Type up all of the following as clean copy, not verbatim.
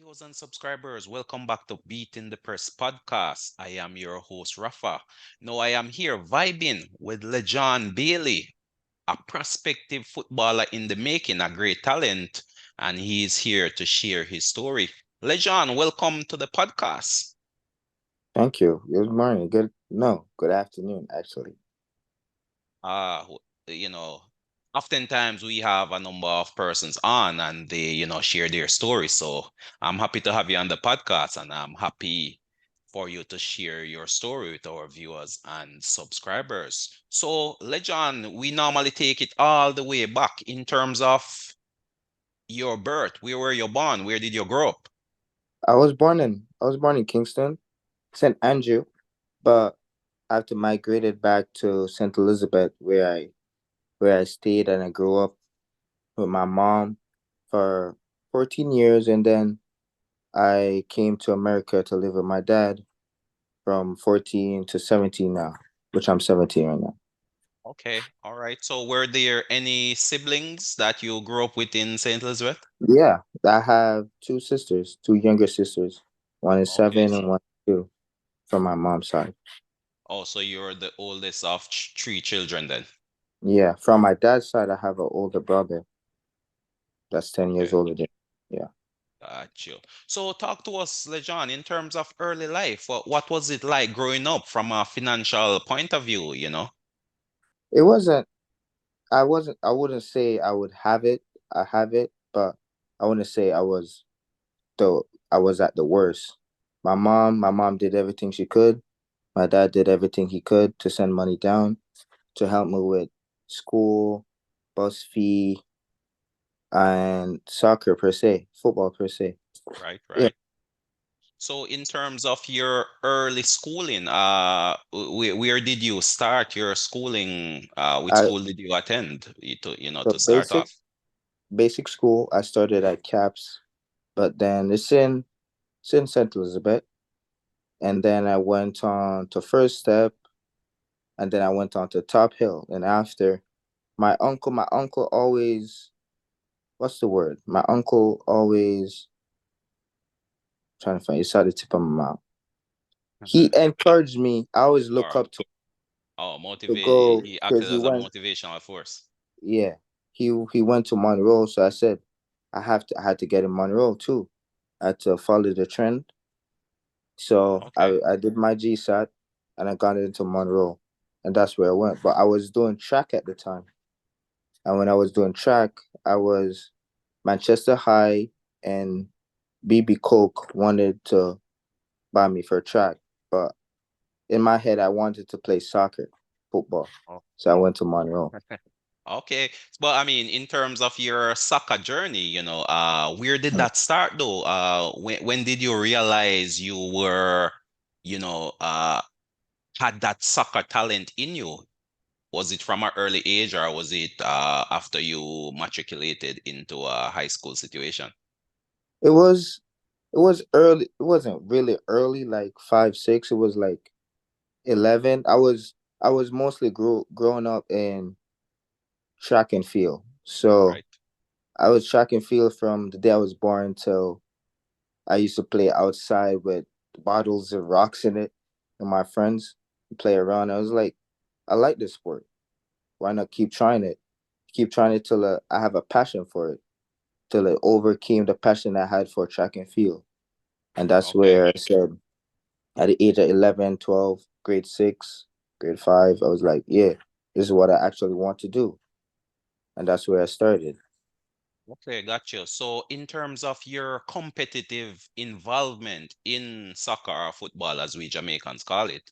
viewers and subscribers, welcome back to Beating the Press podcast. I am your host, Rafa. Now, I am here vibing with LeJohn Bailey, a prospective footballer in the making, a great talent, and he is here to share his story. LeJohn, welcome to the podcast. Thank you. Good morning. Good no, good afternoon actually. Uh, you know, Oftentimes we have a number of persons on and they, share their story. So I'm happy to have you on the podcast and I'm happy for you to share your story with our viewers and subscribers. So, Lejon, we normally take it all the way back in terms of your birth. Where were you born? Where did you grow up? I was born in Kingston, St. Andrew, but after migrated back to St. Elizabeth where I stayed and I grew up with my mom for 14 years, and then I came to America to live with my dad from 14 to 17 now, which I'm 17 right now. Okay, all right. So, were there any siblings that you grew up with in St. Elizabeth? Yeah, I have two sisters, two younger sisters. One is Okay. 7 and one is 2 from my mom's side. Oh, so you're the oldest of three children then. Yeah, from my dad's side, I have an older brother that's 10 years Okay, older than. Yeah, got you. So talk to us, Lejon, in terms of early life. What was it like growing up from a financial point of view? it wasn't. I wasn't. I wouldn't say I would have it. I have it, but I wouldn't say I was the. I was at the worst. My mom did everything she could. My dad did everything he could to send money down to help me with school, bus fee, and soccer per se, football per se. Right, Yeah, right. So in terms of your early schooling, where did you start your schooling? Which I school did you attend so to start off? basic school. I started at Caps, but then it's in St. Elizabeth, and then I went on to First Step, and then I went on to Top Hill. And after my uncle always, what's the word? My uncle always trying to find. It's at the tip of my mouth. He encouraged me. I always look Or up oh, to motivate, go he because acted he as a went. motivational force. Yeah, he went to Monroe, so I said I had to get in Monroe too. I had to follow the trend. So Okay. I did my GSAT and I got into Monroe, and that's where I went. But I was doing track at the time, and when I was doing track, I was Manchester High and BB Coke wanted to buy me for track, but in my head I wanted to play soccer, football. Oh. So I went to Monroe. Okay. But I mean, in terms of your soccer journey, where did that start though? When did you realize you were, you know, had that soccer talent in you? Was it from an early age or was it after you matriculated into a high school situation? It was it was early. It wasn't really early, like 5, 6. It was like 11. I was mostly growing up in track and field. So Right. I was track and field from the day I was born till I used to play outside with bottles of rocks in it and my friends play around. I was like, I like this sport. Why not keep trying it? Keep trying it till I have a passion for it, till it overcame the passion I had for track and field. And that's Okay. where I said, at the age of 11, 12, grade 6, grade 5, I was like, yeah, this is what I actually want to do. And that's where I started. Okay, gotcha. So in terms of your competitive involvement in soccer or football, as we Jamaicans call it,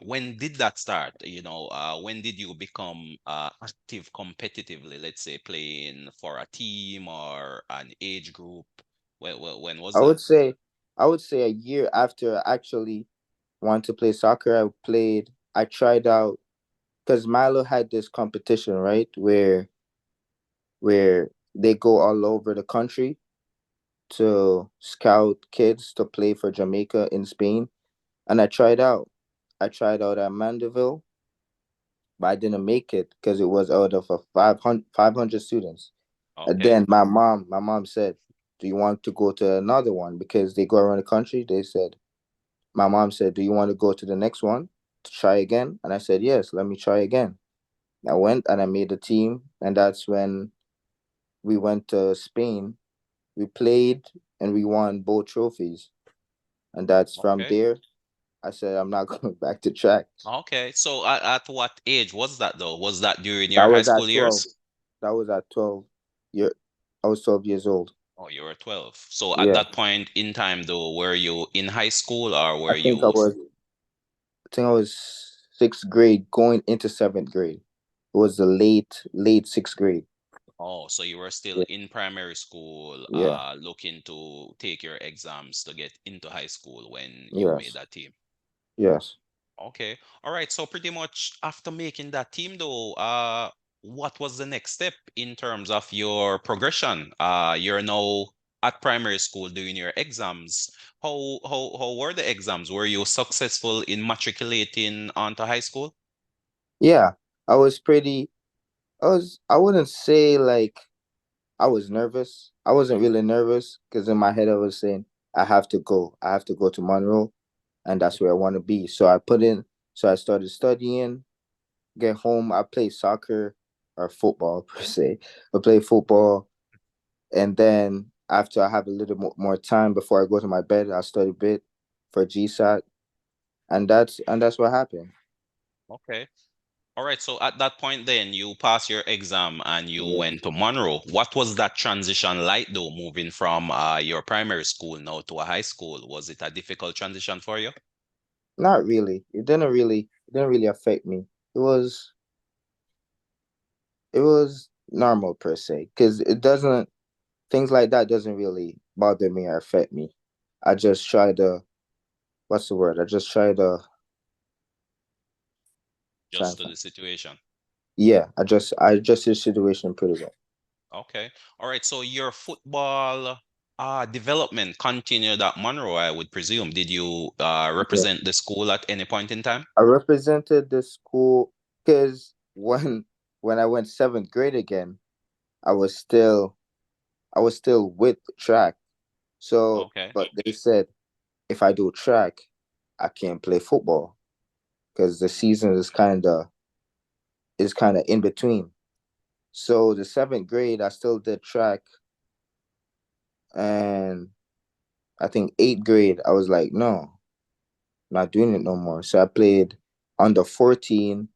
when did that start? When did you become active competitively, let's say playing for a team or an age group? When was I that? would say I would say a year after I actually wanted to play soccer, I tried out because Milo had this competition, right? Where they go all over the country to scout kids to play for Jamaica in Spain. And I tried out. I tried out at Mandeville, but I didn't make it because it was out of a 500 students. And Okay. then my mom said, do you want to go to another one? Because they go around the country. They said, my mom said, do you want to go to the next one to try again? And I said, yes, let me try again. I went and I made the team, and that's when we went to Spain. We played and we won both trophies. And that's from Okay. there. I said, I'm not going back to track. Okay. So at what age was that though? Was that during That your high was school at 12. years? That was at 12. Year, I was 12 years old. Oh, you were 12. So at Yeah. that point in time though, were you in high school or I were think I you was I think I was sixth grade going into seventh grade. It was the late sixth grade. oh, so you were still Yeah. in primary school, Yeah. looking to take your exams to get into high school when you made Yes. that team. Yes. Okay. All right. So pretty much after making that team though, what was the next step in terms of your progression? You're now at primary school doing your exams. How were the exams? Were you successful in matriculating onto high school? Yeah. I was pretty I wouldn't say like I was nervous. I wasn't really nervous because in my head I was saying I have to go. I have to go to Monroe and that's where I want to be. So I started studying, get home, I play soccer or football per se. I play football, and then after I have a little more time before I go to my bed, I study a bit for GSAT, and that's what happened. Okay. All right. So at that point then you passed your exam and you Yeah, went to Monroe. What was that transition like though, moving from your primary school now to a high school? Was it a difficult transition for you? not really. It didn't really affect me. It was it was normal per se because it doesn't things like that doesn't really bother me or affect me. I just try to what's the word? I just try to try Just and to find. the situation. Yeah, I adjust the situation pretty well. Okay. All right. So your football development continued at Monroe, I would presume. Did you Yeah. represent the school at any point in time? I represented the school because when I went seventh grade again, I was still I was still with track. So, Okay. but they said if I do track, I can't play football because the season is kind of in between. So the seventh grade, I still did track, and I think eighth grade, I was like, no, I'm not doing it no more. So I played under 14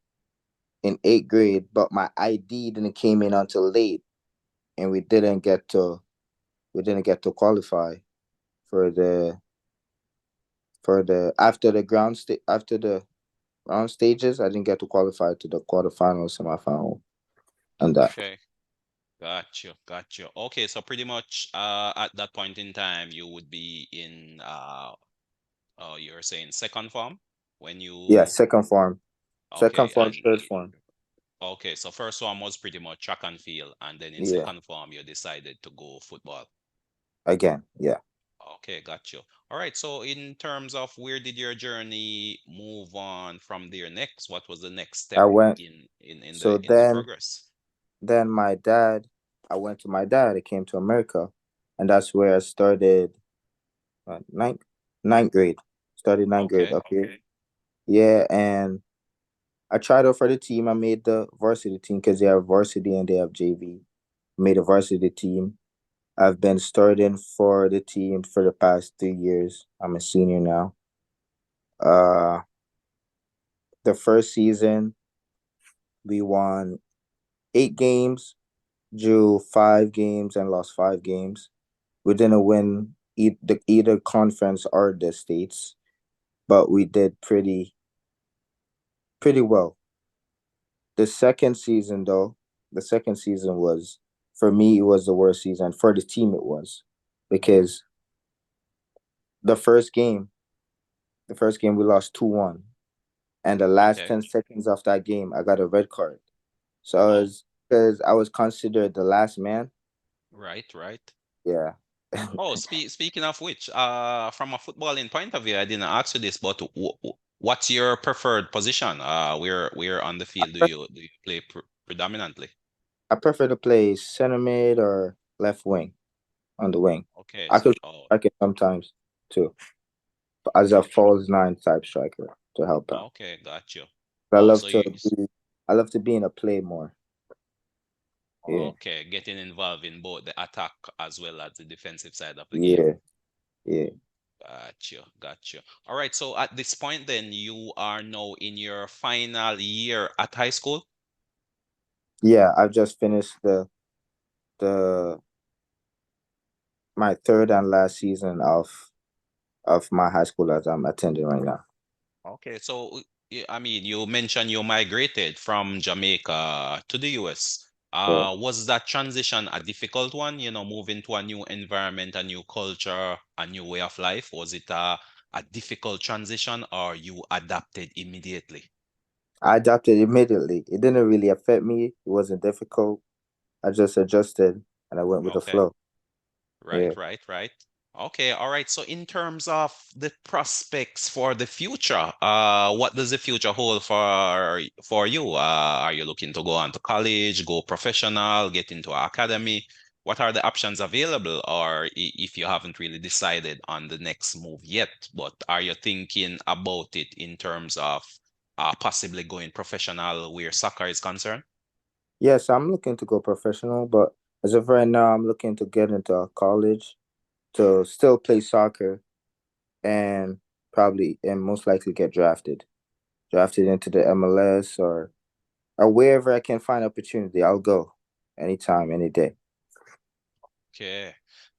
in eighth grade, but my ID didn't came in until late, and we didn't get to qualify for the after the round stages. I didn't get to qualify to the quarterfinals, semifinal, and that. Okay. Got you. Got you. Okay. So pretty much at that point in time, you would be in you're saying second form when Yeah, you second okay. form, third form. Okay. So first one was pretty much track and field, and then in Yeah, second form, you decided to go football. again. Yeah, Okay, got you. All right. So in terms of where did your journey move on from there next? What was the next I step went. in the So in the then, progress? then my dad. I went to my dad. I came to America, and that's where I started ninth ninth grade. Started ninth grade Okay. up here. Yeah, and I tried out for the team. I made the varsity team because they have varsity and they have JV. Made a varsity team. I've been starting for the team for the past 3 years. I'm a senior now. Uh, the first season we won 8 games, drew 5 games, and lost 5 games. We didn't win either conference or the states, but we did pretty well. The second season, though, the second season was for me it was the worst season. For the team, it was because the first game, the first game we lost 2-1, and the last Okay. 10 seconds of that game, I got a red card. So I Oh, was because I was considered the last man. right, right. Yeah, Oh, speaking of which, from a footballing point of view, I didn't ask you this, but what's your preferred position? Where on the field do you play predominantly? I prefer to play center mid or left wing. on the wing. Okay, I so could strike it sometimes too, as a false nine type striker to help out. okay, got you. I Oh, love so to be I love to be in a play more. Yeah, okay, getting involved in both the attack as well as the defensive side of the game. yeah, yeah. Got you, got you. All right, so at this point then you are now in your final year at high school? Yeah, I've just finished the my third and last season of my high school that I'm attending right now. Okay, so I mean, you mentioned you migrated from Jamaica to the US. Yeah. Was that transition a difficult one? Moving to a new environment, a new culture, a new way of life? Was it a difficult transition or you adapted immediately? I adapted immediately. It didn't really affect me. It wasn't difficult. I just adjusted and I went with the Okay. flow. Right, Yeah. right, right. Okay, all right. So in terms of the prospects for the future, what does the future hold for you? Are you looking to go on to college, go professional, get into an academy? What are the options available? Or if you haven't really decided on the next move yet, but are you thinking about it in terms of possibly going professional where soccer is concerned? Yes, I'm looking to go professional, but as of right now, I'm looking to get into college to still play soccer and probably and most likely get drafted into the MLS or wherever I can find opportunity. I'll go anytime, any day. Okay.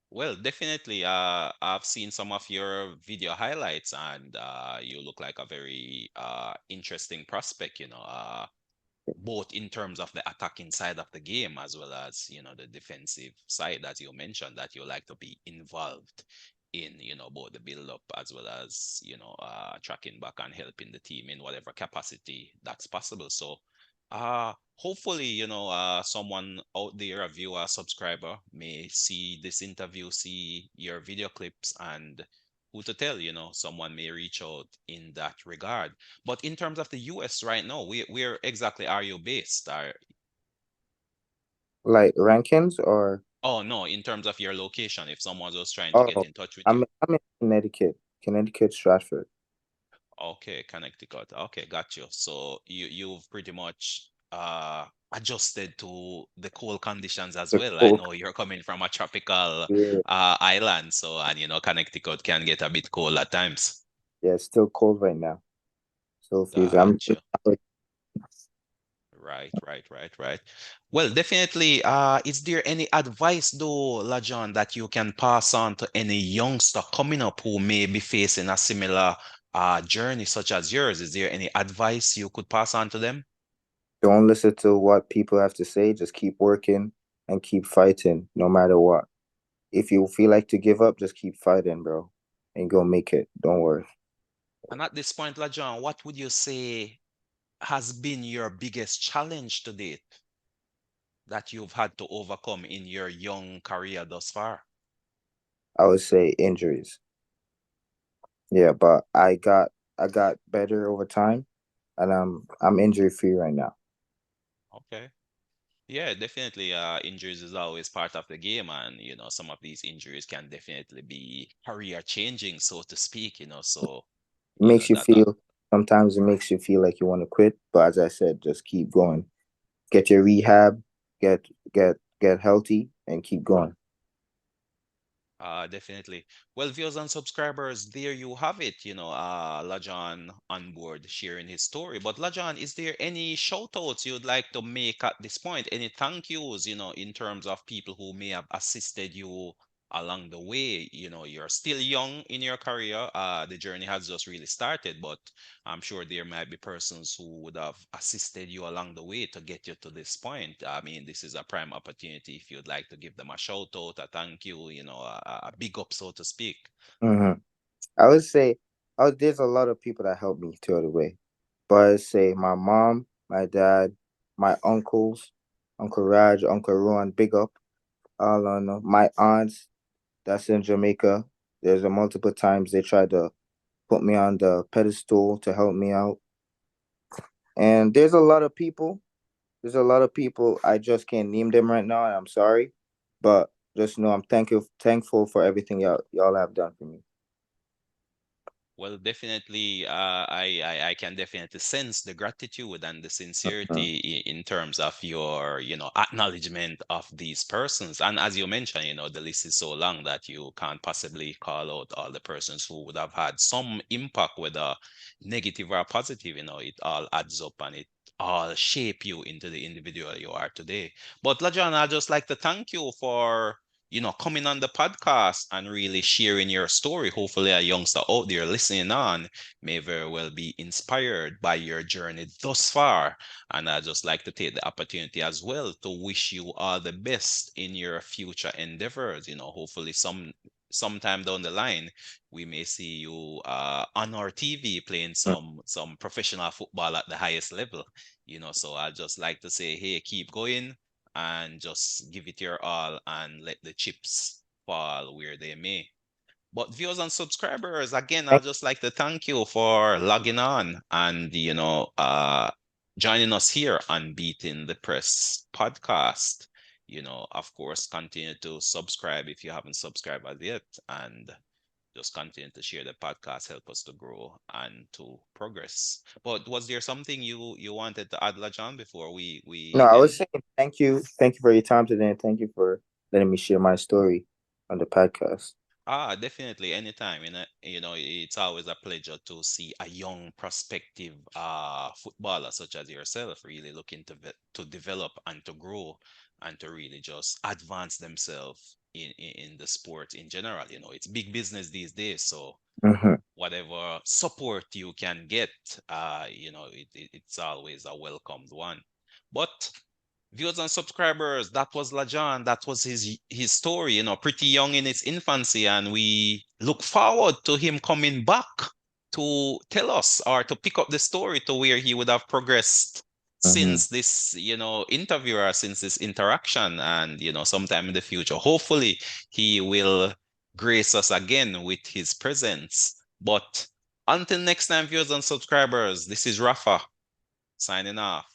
Well, definitely. I've seen some of your video highlights, and you look like a very interesting prospect, both in terms of the attacking side of the game as well as, the defensive side, as you mentioned, that you like to be involved in, both the build up as well as, tracking back and helping the team in whatever capacity that's possible. So, hopefully, someone out there, a viewer, subscriber, may see this interview, see your video clips, and who to tell, someone may reach out in that regard. But in terms of the US right now, where exactly are you based? Like rankings or Oh no, in terms of your location, if someone was trying to get oh, in touch with you. I'm in Connecticut, Stratford. Okay, Connecticut. Okay, got you. So you've pretty much adjusted to the cold conditions as The well. I cold. know you're coming from a tropical Yeah, island, so and Connecticut can get a bit cold at times. yeah, it's still cold right now. Still freezing. Got you. Right, right, right, right. Well, definitely. Is there any advice though, Lajon, that you can pass on to any youngster coming up who may be facing a similar journey such as yours? Is there any advice you could pass on to them? Don't listen to what people have to say. Just keep working and keep fighting, no matter what. If you feel like to give up, just keep fighting, bro, and go make it. Don't worry. And at this point, Lajon, what would you say has been your biggest challenge to date that you've had to overcome in your young career thus far? I would say injuries. Yeah, but I got better over time, and I'm injury free right now. Okay. Yeah, definitely. Injuries is always part of the game, and some of these injuries can definitely be career changing, so to speak. So It makes you that. feel sometimes it makes you feel like you want to quit, but as I said, just keep going. Get your rehab, get healthy, and keep going. Definitely. Well, viewers and subscribers, there you have it. Lajan on board sharing his story. But Lajan, is there any shout outs you'd like to make at this point? Any thank yous, in terms of people who may have assisted you along the way? You're still young in your career. The journey has just really started, but I'm sure there might be persons who would have assisted you along the way to get you to this point. I mean, this is a prime opportunity if you'd like to give them a shout out, a thank you, a big up, so to speak. Hmm. I would say, there's a lot of people that helped me through the way, but I'd say my mom, my dad, my uncles, Uncle Raj, Uncle Ruan, big up. All on my aunts that's in Jamaica. There's a multiple times they tried to put me on the pedestal to help me out, and there's a lot of people. There's a lot of people. I just can't name them right now, and I'm sorry, but just know I'm thankful for everything y'all have done for me. Well, definitely, I can definitely sense the gratitude and the Mhm. sincerity in terms of your, acknowledgement of these persons. And as you mentioned, the list is so long that you can't possibly call out all the persons who would have had some impact, whether negative or positive. It all adds up and it all shape you into the individual you are today. But Lajan, I'd just like to thank you for coming on the podcast and really sharing your story. Hopefully, a youngster out there listening on may very well be inspired by your journey thus far. And I just like to take the opportunity as well to wish you all the best in your future endeavors. Hopefully, sometime down the line, we may see you on our TV playing some professional football at the highest level. So I just like to say, hey, keep going and just give it your all and let the chips fall where they may. But viewers and subscribers, again, I'd Thank- just like to thank you for logging on and joining us here on Beating the Press podcast. Of course, continue to subscribe if you haven't subscribed as yet, and just continue to share the podcast, help us to grow and to progress. But was there something you wanted to add, Lajan, before No, we I was end? saying thank you for your time today, and thank you for letting me share my story on the podcast. Definitely anytime. It's always a pleasure to see a young prospective footballer such as yourself really looking to develop and to grow and to really just advance themselves in the sport in general. It's big business these days, so Hmm. whatever support you can get, it's always a welcomed one. But viewers and subscribers, that was Lajan. That was his story, pretty young in its infancy, and we look forward to him coming back to tell us or to pick up the story to where he would have progressed Hmm. since this, interview or since this interaction, and sometime in the future. Hopefully, he will grace us again with his presence. But until next time, viewers and subscribers, this is Rafa signing off.